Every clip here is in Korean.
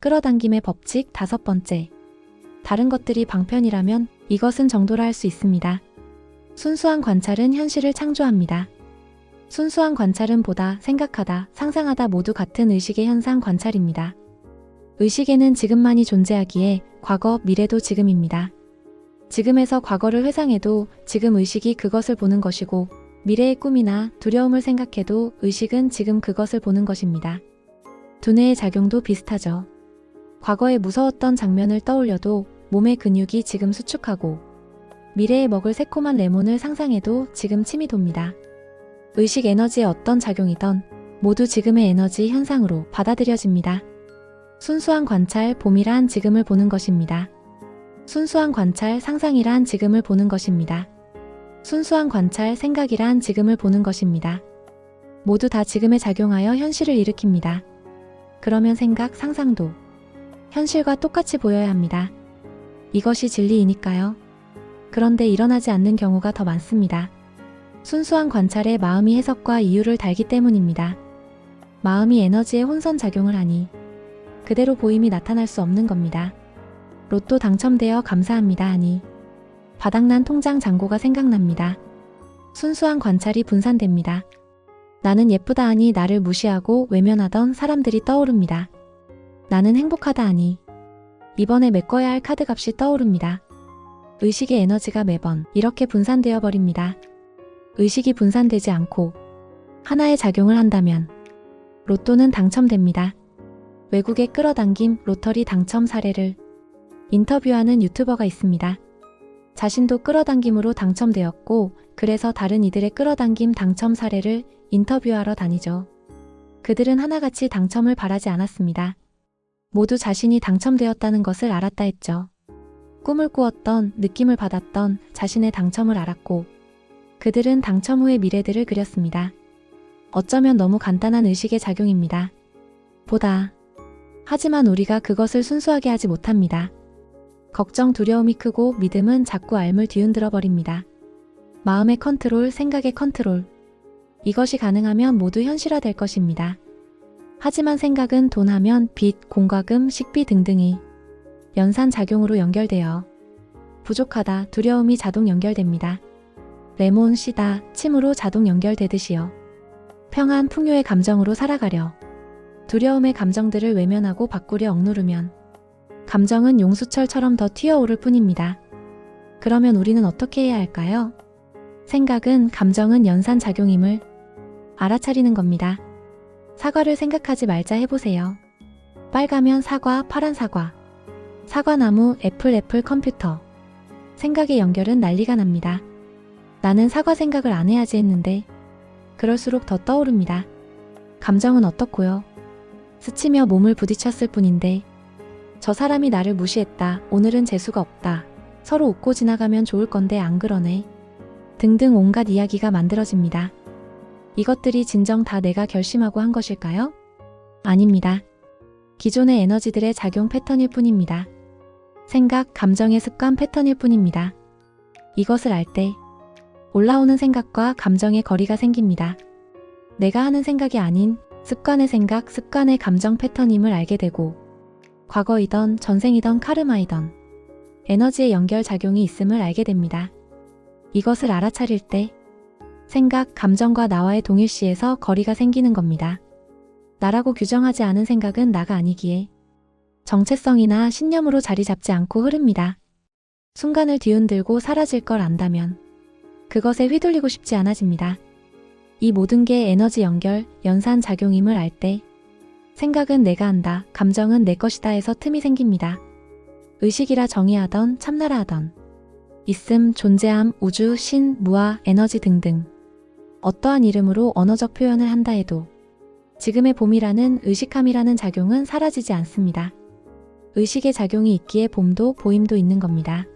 끌어당김의 법칙 5번째. 다른 것들이 방편이라면 이것은 정도라 할 수 있습니다. 순수한 관찰은 현실을 창조합니다. 순수한 관찰은 보다, 생각하다, 상상하다 모두 같은 의식의 현상 관찰입니다. 의식에는 지금만이 존재하기에 과거, 미래도 지금입니다. 지금에서 과거를 회상해도 지금 의식이 그것을 보는 것이고 미래의 꿈이나 두려움을 생각해도 의식은 지금 그것을 보는 것입니다. 두뇌의 작용도 비슷하죠. 과거에 무서웠던 장면을 떠올려도 몸의 근육이 지금 수축하고 미래에 먹을 새콤한 레몬을 상상해도 지금 침이 돕니다. 의식 에너지의 어떤 작용이든 모두 지금의 에너지 현상으로 받아들여집니다. 순수한 관찰, 봄이란 지금을 보는 것입니다. 순수한 관찰, 상상이란 지금을 보는 것입니다. 순수한 관찰, 생각이란 지금을 보는 것입니다. 모두 다 지금에 작용하여 현실을 일으킵니다. 그러면 생각, 상상도 현실과 똑같이 보여야 합니다. 이것이 진리이니까요. 그런데 일어나지 않는 경우가 더 많습니다. 순수한 관찰에 마음이 해석과 이유를 달기 때문입니다. 마음이 에너지의 혼선작용을 하니 그대로 보임이 나타날 수 없는 겁니다. 로또 당첨되어 감사합니다 하니 바닥난 통장 잔고가 생각납니다. 순수한 관찰이 분산됩니다. 나는 예쁘다 하니 나를 무시하고 외면하던 사람들이 떠오릅니다. 나는 행복하다 하니 이번에 메꿔야 할 카드값이 떠오릅니다. 의식의 에너지가 매번 이렇게 분산되어 버립니다. 의식이 분산되지 않고 하나의 작용을 한다면 로또는 당첨됩니다. 외국의 끌어당김 로터리 당첨 사례를 인터뷰하는 유튜버가 있습니다. 자신도 끌어당김으로 당첨되었고 그래서 다른 이들의 끌어당김 당첨 사례를 인터뷰하러 다니죠. 그들은 하나같이 당첨을 바라지 않았습니다. 모두 자신이 당첨되었다는 것을 알았다 했죠. 꿈을 꾸었던, 느낌을 받았던 자신의 당첨을 알았고 그들은 당첨 후의 미래들을 그렸습니다. 어쩌면 너무 간단한 의식의 작용입니다. 보다. 하지만 우리가 그것을 순수하게 하지 못합니다. 걱정, 두려움이 크고 믿음은 자꾸 앓을 뒤흔들어 버립니다. 마음의 컨트롤, 생각의 컨트롤. 이것이 가능하면 모두 현실화될 것입니다. 하지만 생각은 돈하면 빚, 공과금, 식비 등등이 연산작용으로 연결되어 부족하다, 두려움이 자동 연결됩니다. 레몬, 씨다, 침으로 자동 연결되듯이요. 평안, 풍요의 감정으로 살아가려 두려움의 감정들을 외면하고 바꾸려 억누르면 감정은 용수철처럼 더 튀어오를 뿐입니다. 그러면 우리는 어떻게 해야 할까요? 생각은, 감정은 연산작용임을 알아차리는 겁니다. 사과를 생각하지 말자 해보세요. 빨가면 사과, 파란 사과. 사과나무, 애플 컴퓨터. 생각의 연결은 난리가 납니다. 나는 사과 생각을 안 해야지 했는데 그럴수록 더 떠오릅니다. 감정은 어떻고요? 스치며 몸을 부딪혔을 뿐인데 저 사람이 나를 무시했다. 오늘은 재수가 없다. 서로 웃고 지나가면 좋을 건데 안 그러네. 등등 온갖 이야기가 만들어집니다. 이것들이 진정 다 내가 결심하고 한 것일까요? 아닙니다. 기존의 에너지들의 작용 패턴일 뿐입니다. 생각, 감정의 습관 패턴일 뿐입니다. 이것을 알 때 올라오는 생각과 감정의 거리가 생깁니다. 내가 하는 생각이 아닌 습관의 생각, 습관의 감정 패턴임을 알게 되고 과거이던 전생이던 카르마이던 에너지의 연결작용이 있음을 알게 됩니다. 이것을 알아차릴 때 생각, 감정과 나와의 동일시에서 거리가 생기는 겁니다. 나라고 규정하지 않은 생각은 나가 아니기에 정체성이나 신념으로 자리 잡지 않고 흐릅니다. 순간을 뒤흔들고 사라질 걸 안다면 그것에 휘둘리고 싶지 않아집니다. 이 모든 게 에너지 연결, 연산작용임을 알 때 생각은 내가 한다, 감정은 내 것이다 해서 틈이 생깁니다. 의식이라 정의하던 참나라 하던 있음, 존재함, 우주, 신, 무아, 에너지 등등 어떠한 이름으로 언어적 표현을 한다 해도 지금의 봄이라는 의식함이라는 작용은 사라지지 않습니다. 의식의 작용이 있기에 봄도 보임도 있는 겁니다.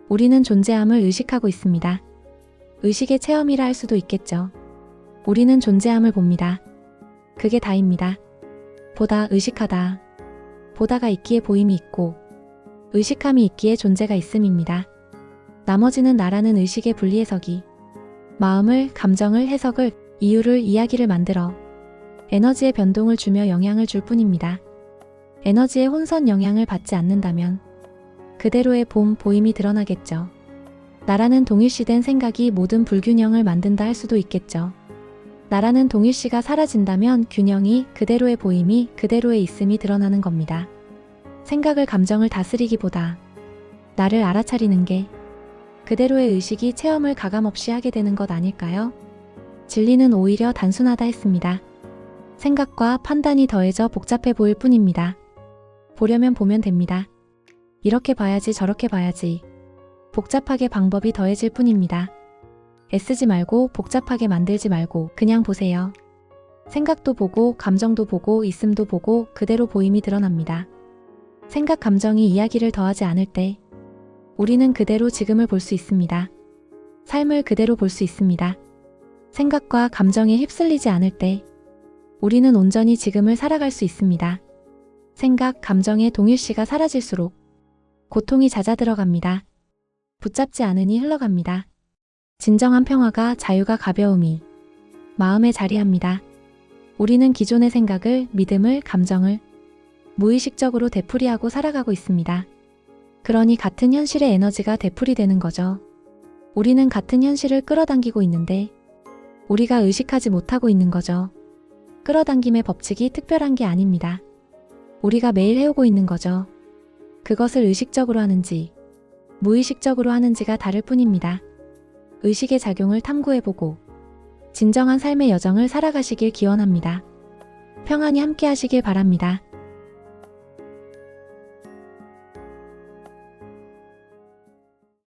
우리는 존재함을 의식하고 있습니다. 의식의 체험이라 할 수도 있겠죠. 우리는 존재함을 봅니다. 그게 다입니다. 보다, 의식하다. 보다가 있기에 보임이 있고 의식함이 있기에 존재가 있음입니다. 나머지는 나라는 의식의 분리해석이 마음을, 감정을, 해석을, 이유를, 이야기를 만들어 에너지의 변동을 주며 영향을 줄 뿐입니다. 에너지의 혼선 영향을 받지 않는다면 그대로의 보임이 드러나겠죠. 나라는 동일시된 생각이 모든 불균형을 만든다 할 수도 있겠죠. 나라는 동일시가 사라진다면 균형이 그대로의 보임이 그대로의 있음이 드러나는 겁니다. 생각을 감정을 다스리기보다 나를 알아차리는 게 그대로의 의식이 체험을 가감없이 하게 되는 것 아닐까요? 진리는 오히려 단순하다 했습니다. 생각과 판단이 더해져 복잡해 보일 뿐입니다. 보려면 보면 됩니다. 이렇게 봐야지 저렇게 봐야지. 복잡하게 방법이 더해질 뿐입니다. 애쓰지 말고 복잡하게 만들지 말고 그냥 보세요. 생각도 보고 감정도 보고 있음도 보고 그대로 보임이 드러납니다. 생각 감정이 이야기를 더하지 않을 때 우리는 그대로 지금을 볼 수 있습니다. 삶을 그대로 볼 수 있습니다. 생각과 감정에 휩쓸리지 않을 때 우리는 온전히 지금을 살아갈 수 있습니다. 생각, 감정의 동일시가 사라질수록 고통이 잦아들어갑니다. 붙잡지 않으니 흘러갑니다. 진정한 평화가 자유가 가벼움이 마음에 자리합니다. 우리는 기존의 생각을, 믿음을, 감정을 무의식적으로 되풀이하고 살아가고 있습니다. 그러니 같은 현실의 에너지가 되풀이되는 거죠. 우리는 같은 현실을 끌어당기고 있는데 우리가 의식하지 못하고 있는 거죠. 끌어당김의 법칙이 특별한 게 아닙니다. 우리가 매일 해오고 있는 거죠. 그것을 의식적으로 하는지 무의식적으로 하는지가 다를 뿐입니다. 의식의 작용을 탐구해보고 진정한 삶의 여정을 살아가시길 기원합니다. 평안히 함께 하시길 바랍니다.